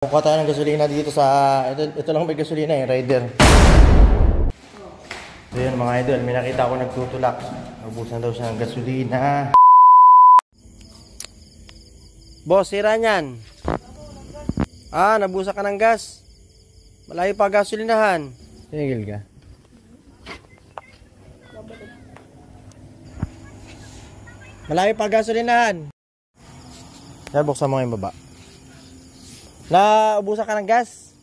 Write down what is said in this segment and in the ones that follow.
Kukuha tayo ng gasolina dito sa... Ito lang may gasolina eh, Rider. So yun mga idol, may nakita ako nagtutulak. Nabusan daw siya ng gasolina. Boss, sira niyan. Nabusa ka ng gas. Malayo pa gasolinahan. Tigil ka. Malayo pa gasolinahan. Kaya buksan mo yung baba. Naubusan ka ng gas?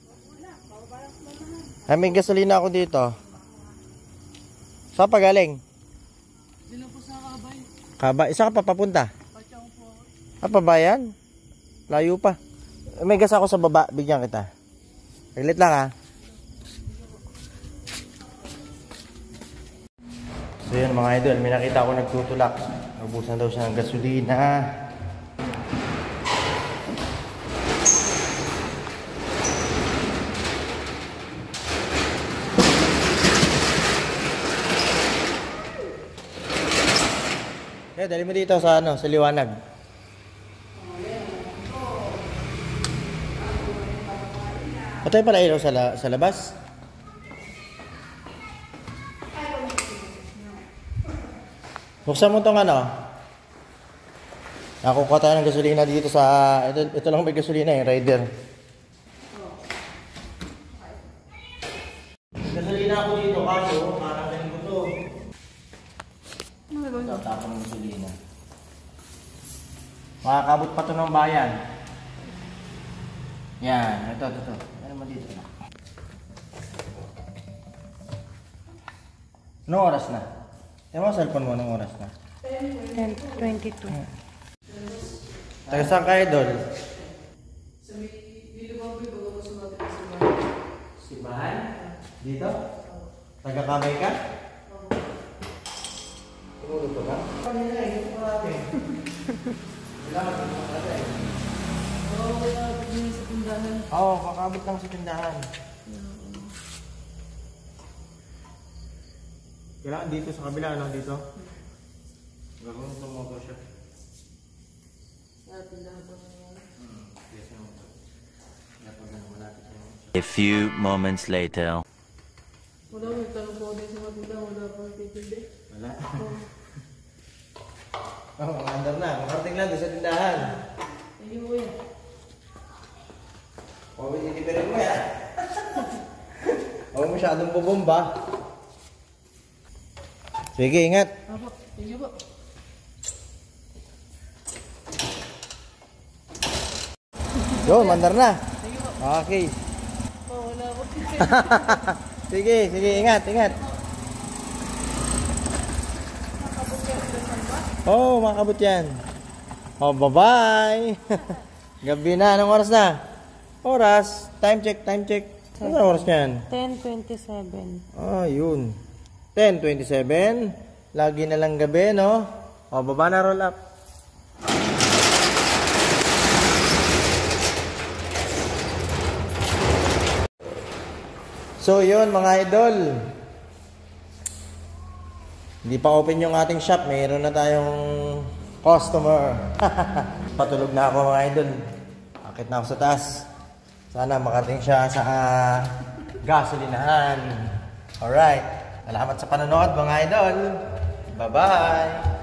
May gasolina ako dito. Saan pa galing? Dito po sa Kabay. Kabay? Isa ka pa papunta? Patsang po. Pabayan? Layo pa. May gas ako sa baba. Bigyan kita. Saglit lang ha. So yun mga idol. May nakita ako nagtutulak. Naubusan daw siya ng gasolina. Dali mo dito sa sa liwanag. Patay pala ilaw sa labas. Buksan mo tong Nakukuha tayo ng gasolina dito sa... Ito lang may gasolina eh, Rider. Gasolina ako dito, kaso parang ganito to. Tapos ng gasolina. Makakabot pa to ng bayan. Yan, ito. Ano naman dito? Anong oras na? Ewan mo cellphone mo, anong oras na? 10:22. Taga saan ka, idol? Sa dito ba bago sa mga simbahan? Simbahan? Dito? Taga Kamay ka? Tumulog ka? Kanina eh, ito pa natin. Kailangan ito pa natin. Wala din sa tindahan. Oo, kakabot lang sa tindahan. Kailangan dito sa kabila, dito? Gagawin ito mo siya. Tindahan po na yan. A few moments later. Wala, may tanong po din sa mga tindahan. Wala po nagtitindi. Wala. Andar na. Makarating lang doon sa tindahan. Ayun mo yan. Titipirin mo yan. Huwag masyadong bubomba. Sige, ingat. Apo, thank you po. Yun, mandar na. Thank you po. Okay. Wala po. Sige, ingat. Oh, makakabot yan. Oh, bye-bye. Gabi na. Anong oras na? Oras. Time check. Anong oras yan? 10:27. Yun. 10:27. Lagi na lang gabi, no? Oh, baba na, roll up. So, yun mga idol. Hindi pa open yung ating shop. Mayroon na tayong customer. Patulog na ako mga idol. Akit na ako sa taas. Sana makarating siya sa gasolinahan. Alright. Salamat sa panonood mga idol. Bye-bye.